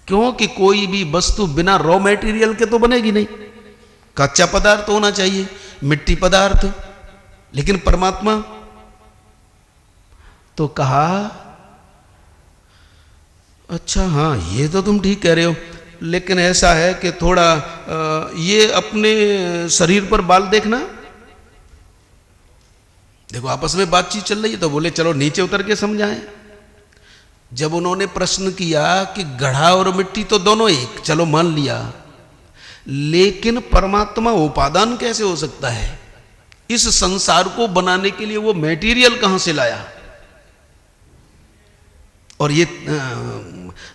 क्योंकि कोई भी वस्तु बिना रॉ मटेरियल के तो बनेगी नहीं, कच्चा पदार्थ होना चाहिए, मिट्टी पदार्थ। लेकिन परमात्मा तो कहा अच्छा हाँ ये तो तुम ठीक कह रहे हो, लेकिन ऐसा है कि थोड़ा ये अपने शरीर पर बाल देखना। देखो आपस में बातचीत चल रही है, तो बोले चलो नीचे उतर के समझाएं। जब उन्होंने प्रश्न किया कि घड़ा और मिट्टी तो दोनों एक, चलो मान लिया, लेकिन परमात्मा उपादान कैसे हो सकता है? इस संसार को बनाने के लिए वो मटेरियल कहां से लाया? और ये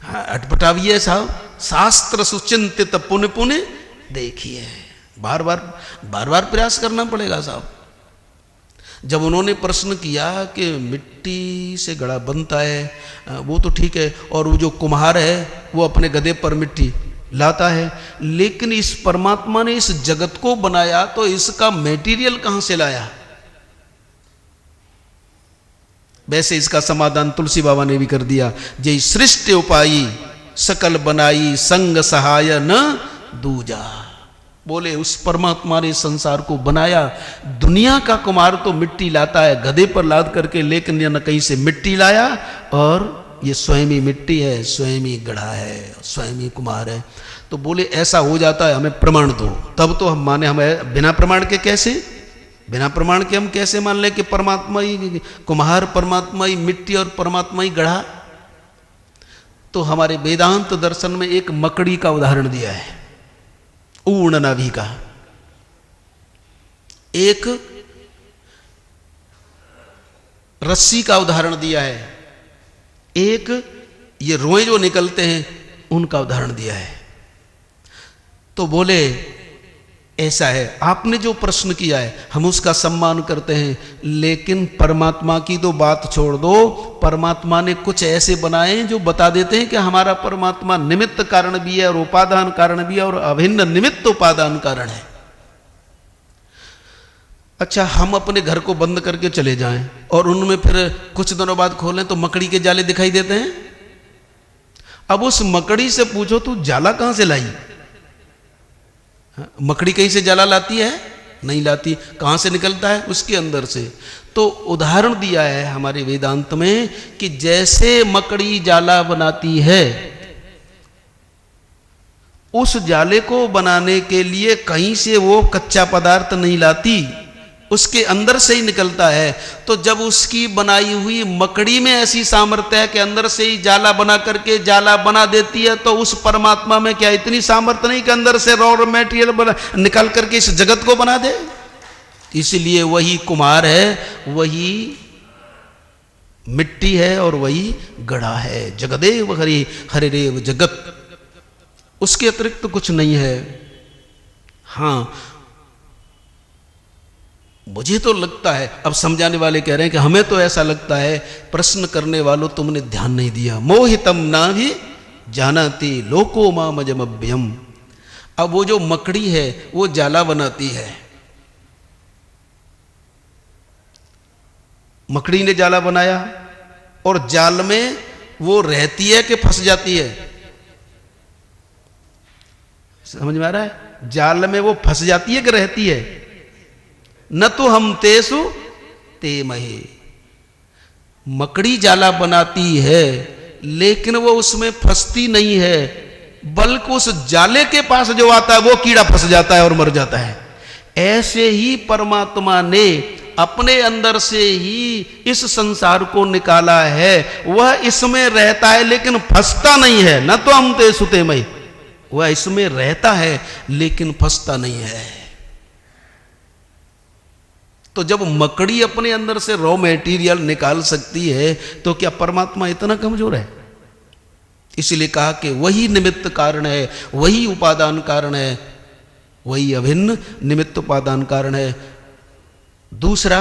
अटपटावी है साहब, शास्त्र सुचिंतित पुण्य पुण्य देखिए, बार बार प्रयास करना पड़ेगा साहब। जब उन्होंने प्रश्न किया कि मिट्टी से घड़ा बनता है, वो तो ठीक है, और वो जो कुम्हार है वो अपने गधे पर मिट्टी लाता है, लेकिन इस परमात्मा ने इस जगत को बनाया तो इसका मटेरियल कहां से लाया? वैसे इसका समाधान तुलसी बाबा ने भी कर दिया, जय सृष्टि उपाई सकल बनाई संग सहाय न दूजा। बोले उस परमात्मा ने संसार को बनाया, दुनिया का कुम्हार तो मिट्टी लाता है गधे पर लाद करके, लेकिन न कहीं से मिट्टी लाया, और ये स्वयं ही मिट्टी है, स्वयं ही गढ़ा है, स्वयं ही कुम्हार है। तो बोले ऐसा हो जाता है, हमें प्रमाण दो, तब तो हम माने। हम बिना प्रमाण के कैसे, बिना प्रमाण के हम कैसे मान लें कि परमात्मा ही कुम्हार, परमात्मा ही मिट्टी और परमात्मा ही गढ़ा? तो हमारे वेदांत दर्शन में एक मकड़ी का उदाहरण दिया है, ऊर्ण नाभि का, एक रस्सी का उदाहरण दिया है, एक ये रोए जो निकलते हैं उनका उदाहरण दिया है। तो बोले ऐसा है, आपने जो प्रश्न किया है हम उसका सम्मान करते हैं, लेकिन परमात्मा की तो बात छोड़ दो। परमात्मा ने कुछ ऐसे बनाए जो बता देते हैं कि हमारा परमात्मा निमित्त कारण भी है और उपादान कारण भी है, और अभिन्न निमित्त उपादान कारण है। अच्छा, हम अपने घर को बंद करके चले जाएं और उनमें फिर कुछ दिनों बाद खोलें तो मकड़ी के जाले दिखाई देते हैं। अब उस मकड़ी से पूछो तू जाला कहां से लाई? मकड़ी कहीं से जाला लाती है? नहीं लाती। कहां से निकलता है? उसके अंदर से। तो उदाहरण दिया है हमारे वेदांत में कि जैसे मकड़ी जाला बनाती है, उस जाले को बनाने के लिए कहीं से वो कच्चा पदार्थ नहीं लाती, उसके अंदर से ही निकलता है। तो जब उसकी बनाई हुई मकड़ी में ऐसी सामर्थ्य है कि अंदर से ही जाला बना करके जाला बना देती है, तो उस परमात्मा में क्या इतनी सामर्थ्य नहीं कि अंदर से रॉ मटेरियल निकाल करके इस जगत को बना दे? इसलिए वही कुम्हार है, वही मिट्टी है और वही गढ़ा है। जगदेव हरि हरिदेव जगत, उसके अतिरिक्त तो कुछ नहीं है। हाँ, मुझे तो लगता है, अब समझाने वाले कह रहे हैं कि हमें तो ऐसा लगता है, प्रश्न करने वालों तुमने ध्यान नहीं दिया। मोहितम नाभि जानाति लोको मामजमभ्यम। अब वो जो मकड़ी है वो जाला बनाती है, मकड़ी ने जाला बनाया, और जाल में वो रहती है कि फंस जाती है? समझ में आ रहा है? जाल में वो फंस जाती है कि रहती है? न तो हम तेसु ते महे। मकड़ी जाला बनाती है लेकिन वो उसमें फंसती नहीं है, बल्कि उस जाले के पास जो आता है वो कीड़ा फंस जाता है और मर जाता है। ऐसे ही परमात्मा ने अपने अंदर से ही इस संसार को निकाला है। वह इसमें रहता है लेकिन फंसता नहीं है। न तो हम तेसु ते महे, वह इसमें रहता है लेकिन फंसता नहीं है। तो जब मकड़ी अपने अंदर से रॉ मटेरियल निकाल सकती है तो क्या परमात्मा इतना कमजोर है? इसलिए कहा कि वही निमित्त कारण है, वही उपादान कारण है, वही अभिन्न निमित्त उपादान कारण है। दूसरा,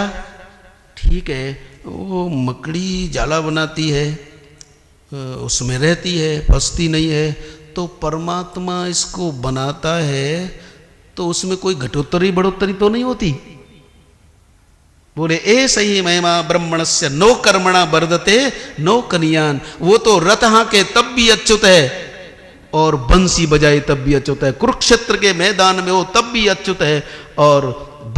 ठीक है वो मकड़ी जाला बनाती है, उसमें रहती है, फंसती नहीं है, तो परमात्मा इसको बनाता है तो उसमें कोई घटोत्तरी बढ़ोत्तरी तो नहीं होती? बोले ए सही महिमा ब्रह्मणस्य नो कर्मणा वर्धते नो कनियान। वो तो रथ हाँ के तब भी अच्युत है, और बंसी बजाए तब भी अच्युत है। कुरुक्षेत्र के मैदान में हो तब भी अच्युत है, और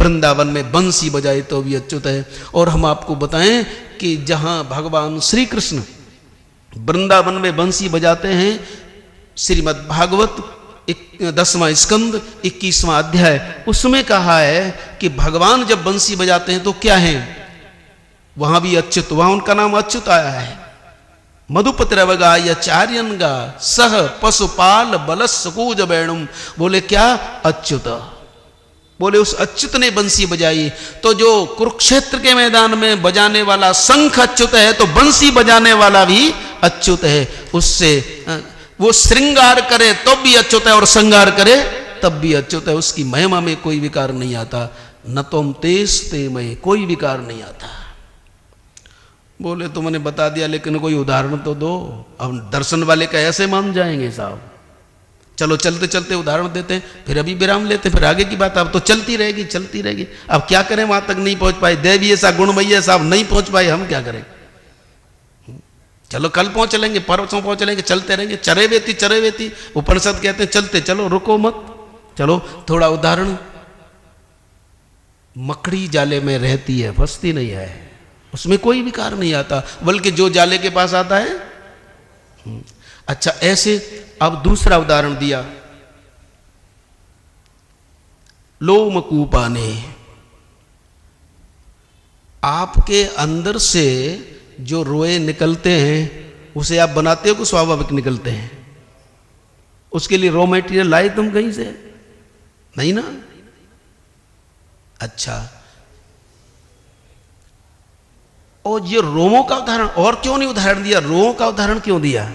वृंदावन में बंसी बजाए तो भी अच्युत है। और हम आपको बताएं कि जहां भगवान श्री कृष्ण वृंदावन में बंसी बजाते हैं, श्रीमद् भागवत 10वां स्कंद 21वां अध्याय, उसमें कहा है कि भगवान जब बंसी बजाते हैं तो क्या है, वहां भी अच्युत, वहां उनका नाम अच्युत आया है। मधुपतिरवगायचार्यन गा सह पशुपाल बलस सकूज बैणुम, बोले क्या, अच्युत, बोले उस अच्युत ने बंसी बजाई। तो जो कुरुक्षेत्र के मैदान में बजाने वाला शंख अच्युत है, तो बंसी बजाने वाला भी अच्युत है। उससे वो श्रृंगार करे तो भी अच्युत है, और श्रृंगार करे तब भी अच्युत है। उसकी महिमा में कोई विकार नहीं आता। न तुम तेज ते मय, कोई विकार नहीं आता। बोले तो मैंने बता दिया, लेकिन कोई उदाहरण तो दो। अब दर्शन वाले का ऐसे मान जाएंगे साहब। चलो चलते चलते उदाहरण देते हैं, फिर अभी विराम लेते हैं, फिर आगे की बात अब तो चलती रहेगी चलती रहेगी। अब क्या करें, वहां तक नहीं पहुंच पाए, देवी ऐसा गुणमयी है साहब, नहीं पहुंच पाए, हम क्या करें। चलो कल पहुंच लेंगे, परसों पहुंच लेंगे, चलते रहेंगे। चरे वेती उपनिषद कहते हैं चलते चलो, रुको मत। चलो थोड़ा उदाहरण, मकड़ी जाले में रहती है, फंसती नहीं है, उसमें कोई विकार नहीं आता, बल्कि जो जाले के पास आता है। अच्छा, ऐसे अब दूसरा उदाहरण दिया, लोमकूपा ने, आपके अंदर से जो रोए निकलते हैं उसे आप बनाते हो कि स्वाभाविक निकलते हैं? उसके लिए रॉ मटेरियल लाए तुम कहीं से? नहीं ना। अच्छा, और ये रोमों का उदाहरण और क्यों नहीं उदाहरण दिया, रोमों का उदाहरण क्यों दिया?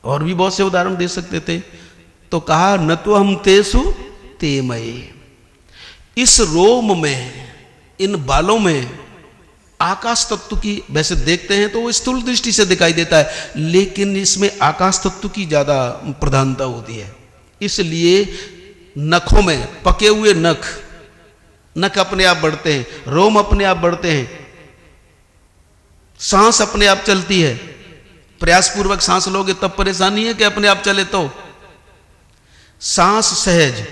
और भी बहुत से उदाहरण दे सकते थे। तो कहा न तो हम तेसु तेमय, इस रोम में, इन बालों में आकाश तत्व की, वैसे देखते हैं तो वो स्थूल दृष्टि से दिखाई देता है, लेकिन इसमें आकाश तत्व की ज्यादा प्रधानता होती है। इसलिए नखों में, पके हुए नख अपने आप बढ़ते हैं, रोम अपने आप बढ़ते हैं, सांस अपने आप चलती है। प्रयास पूर्वक सांस लोगे तब परेशानी है कि अपने आप चले तो। सांस सहज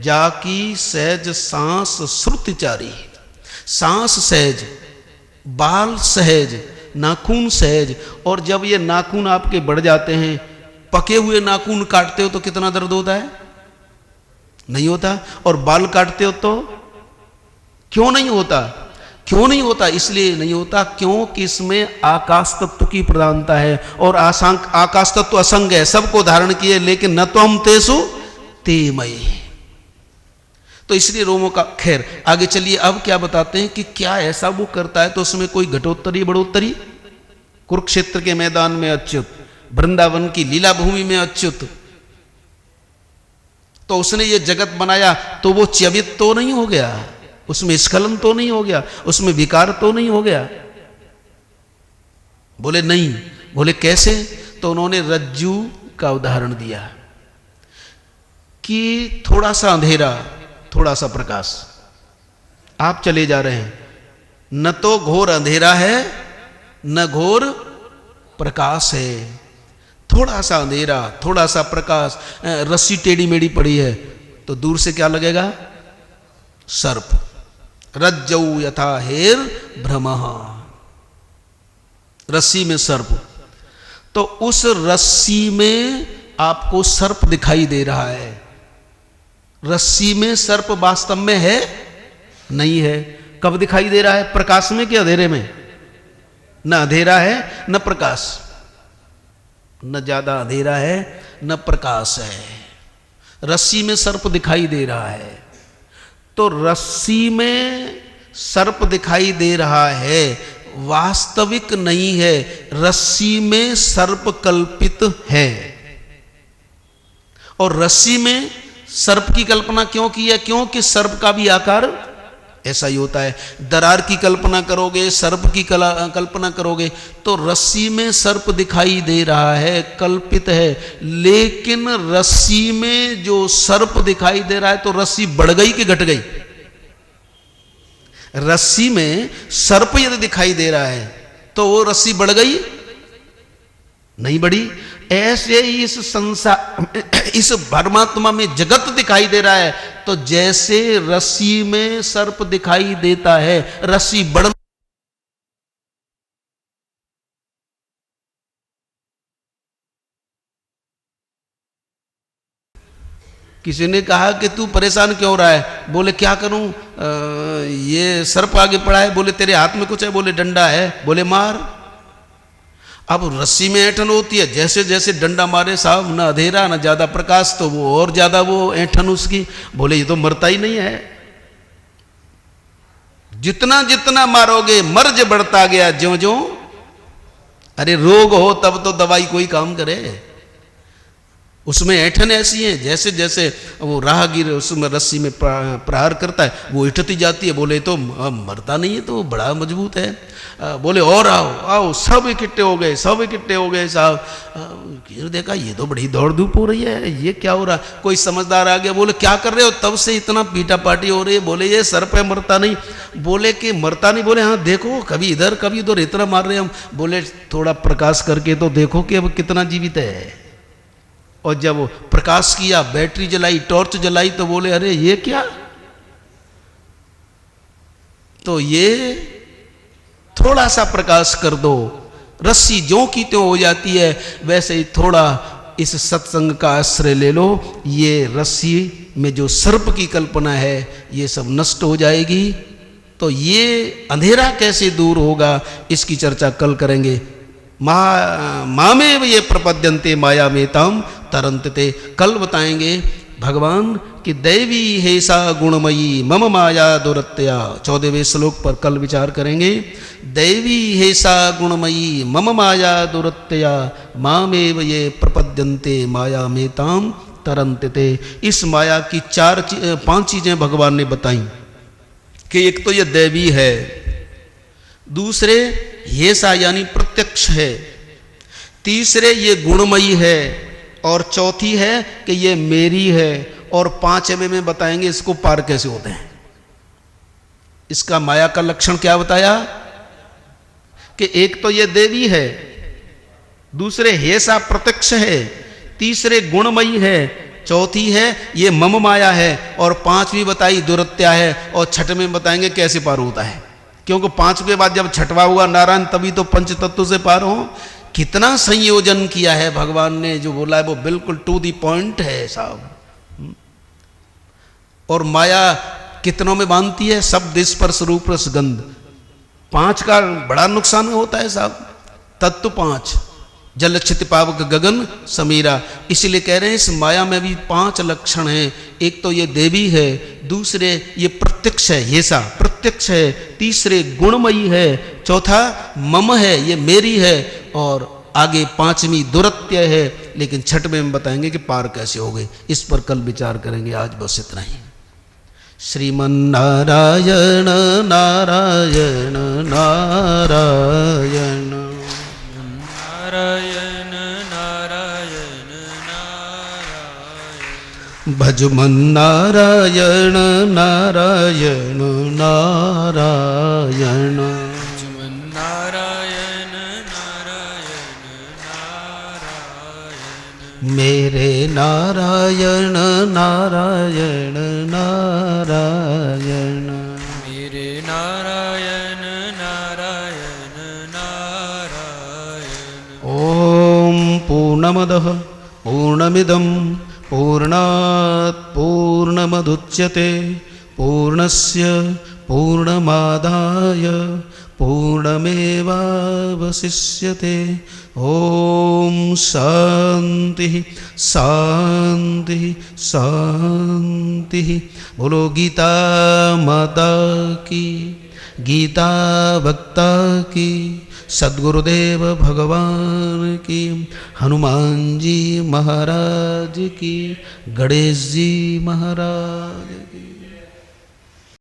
जाकी सहज सांस श्रुतिचारी, सांस सहज, बाल सहज, नाखून सहज। और जब ये नाखून आपके बढ़ जाते हैं, पके हुए नाखून काटते हो तो कितना दर्द होता है? नहीं होता। और बाल काटते हो तो क्यों नहीं होता? क्यों नहीं होता? इसलिए नहीं होता क्योंकि इसमें आकाश तत्व की प्रधानता है, और आकाश तत्व असंग है, सबको धारण किए, लेकिन न तो हम तेसु तेमय, तो इसलिए रोमों का। खैर आगे चलिए, अब क्या बताते हैं कि क्या ऐसा वो करता है तो उसमें कोई घटोत्तरी बढ़ोत्तरी? कुरुक्षेत्र के मैदान में अच्युत, वृंदावन की लीला भूमि में अच्युत, तो उसने ये जगत बनाया तो वो च्यवित तो नहीं हो गया, उसमें स्खलन तो नहीं हो गया, उसमें विकार तो नहीं हो गया? बोले नहीं। बोले कैसे? तो उन्होंने रज्जू का उदाहरण दिया कि थोड़ा सा अंधेरा, थोड़ा सा प्रकाश, आप चले जा रहे हैं, न तो घोर अंधेरा है न घोर प्रकाश है, थोड़ा सा अंधेरा थोड़ा सा प्रकाश। रस्सी टेढ़ी मेढ़ी पड़ी है तो दूर से क्या लगेगा? सर्प। रज्जौ यथा हेर भ्रमः, रस्सी में सर्प। तो उस रस्सी में आपको सर्प दिखाई दे रहा है, रस्सी में सर्प वास्तव में है नहीं है। कब दिखाई दे रहा है? प्रकाश में कि अंधेरे में? न अंधेरा है न प्रकाश, न ज्यादा अंधेरा है न प्रकाश है, रस्सी में सर्प दिखाई दे रहा है। तो रस्सी में सर्प दिखाई दे रहा है, वास्तविक नहीं है, रस्सी में सर्प कल्पित है। और रस्सी में सर्प की कल्पना क्यों की है? क्योंकि सर्प का भी आकार ऐसा ही होता है। दरार की कल्पना करोगे, सर्प की कल्पना करोगे, तो रस्सी में सर्प दिखाई दे रहा है, कल्पित है। लेकिन रस्सी में जो सर्प दिखाई दे रहा है, तो रस्सी बढ़ गई कि घट गई? रस्सी में सर्प यदि दिखाई दे रहा है तो वो रस्सी बढ़ गई? नहीं बढ़ी। ऐसे ही इस संसार, इस परमात्मा में जगत दिखाई दे रहा है। तो जैसे रस्सी में सर्प दिखाई देता है, रस्सी बढ़, किसी ने कहा कि तू परेशान क्यों हो रहा है? बोले क्या करूं, ये सर्प आगे पड़ा है। बोले तेरे हाथ में कुछ है? बोले डंडा है। बोले मार। अब रस्सी में ऐंठन होती है, जैसे जैसे डंडा मारे साहब, ना अंधेरा ना ज्यादा प्रकाश, तो वो और ज्यादा वो ऐंठन उसकी। बोले ये तो मरता ही नहीं है। जितना जितना मारोगे मर्ज बढ़ता गया ज्यों ज्यों। अरे रोग हो तब तो दवाई कोई काम करे। उसमें ऐंठन ऐसी है, जैसे जैसे वो राहगीर उसमें रस्सी में प्रहार करता है वो इठती जाती है। बोले तो मरता नहीं है, तो बड़ा मजबूत है। बोले और आओ आओ, सब इकट्ठे हो गए, सब इकट्ठे हो गए साहब। देखा ये तो बड़ी दौड़ धूप हो रही है, ये क्या हो रहा? कोई समझदार आ गया। बोले क्या कर रहे हो? तब से इतना पीटा पाटी हो रही है। बोले ये सर्प है, मरता नहीं। बोले कि मरता नहीं? बोले हाँ देखो, कभी इधर कभी उधर इतना मार रहे हम। बोले थोड़ा प्रकाश करके तो देखो कि अब कितना जीवित है। और जब प्रकाश किया, बैटरी जलाई, टॉर्च जलाई, तो बोले अरे ये क्या? तो ये थोड़ा सा प्रकाश कर दो, रस्सी ज्यों की त्यों हो जाती है। वैसे ही थोड़ा इस सत्संग का आश्रय ले लो, ये रस्सी में जो सर्प की कल्पना है ये सब नष्ट हो जाएगी। तो ये अंधेरा कैसे दूर होगा, इसकी चर्चा कल करेंगे। मामेव ये प्रपद्यन्ते माया में ताम तरंतते। कल बताएंगे भगवान कि दैवी हेसा गुणमयी मम माया दुरत्या। 14वें श्लोक पर कल विचार करेंगे। दैवी हेसा गुणमयी मम माया दुरत्या मामेव ये प्रपद्यन्ते माया में ताम तरंतते। इस माया की 5 चीजें भगवान ने बताई कि एक तो ये दैवी है, दूसरे हेसा यानी प्रत्यक्ष है, तीसरे ये गुणमयी है, और चौथी है कि ये मेरी है, और 5वें में बताएंगे इसको पार कैसे होते हैं। इसका माया का लक्षण क्या बताया कि एक तो ये देवी है, दूसरे हेसा प्रत्यक्ष है, तीसरे गुणमयी है, चौथी है ये मम माया है, और 5वीं बताई दुरत्या है, और 6वें में बताएंगे कैसे पार होता है। क्योंकि 5 के बाद जब 6वां हुआ नारायण, तभी तो पंच तत्व से पार हो। कितना संयोजन किया है भगवान ने, जो बोला है वो बिल्कुल टू दी पॉइंट है साहब। और माया कितनों में बांधती है? शब्द स्पर्श रूप रस गंध। 5 का बड़ा नुकसान होता है साहब। तत्व 5, जल क्षिति पावक गगन समीरा। इसलिए कह रहे हैं इस माया में भी 5 लक्षण हैं। एक तो ये देवी है, दूसरे ये प्रत्यक्ष है, येसा प्रत्यक्ष है, तीसरे गुणमयी है, चौथा मम है, ये मेरी है, और आगे 5वीं दुरत्य है। लेकिन 6वें में बताएंगे कि पार कैसे हो गए। इस पर कल विचार करेंगे। आज बस इतना ही। श्रीमन नारायण नारायण नारायण नारायण नारायण नारायण। भजमन नारायण नारायण नारायण। भजमन नारायण नारायण नारायण। मेरे नारायण नारायण नारायण। मेरे नारायण नारायण नारायण। ओम पूर्णमदः पूर्णमिदं पूर्णात् पूर्णमुदच्यते पूर्णस्य पूर्णमादाय पूर्णमेवावशिष्यते। ओम शांति शांति शांति। बोलो गीता माता की, गीता वक्ता की, सद्गुरुदेव भगवान की, हनुमान जी महाराज की, गणेश जी महाराज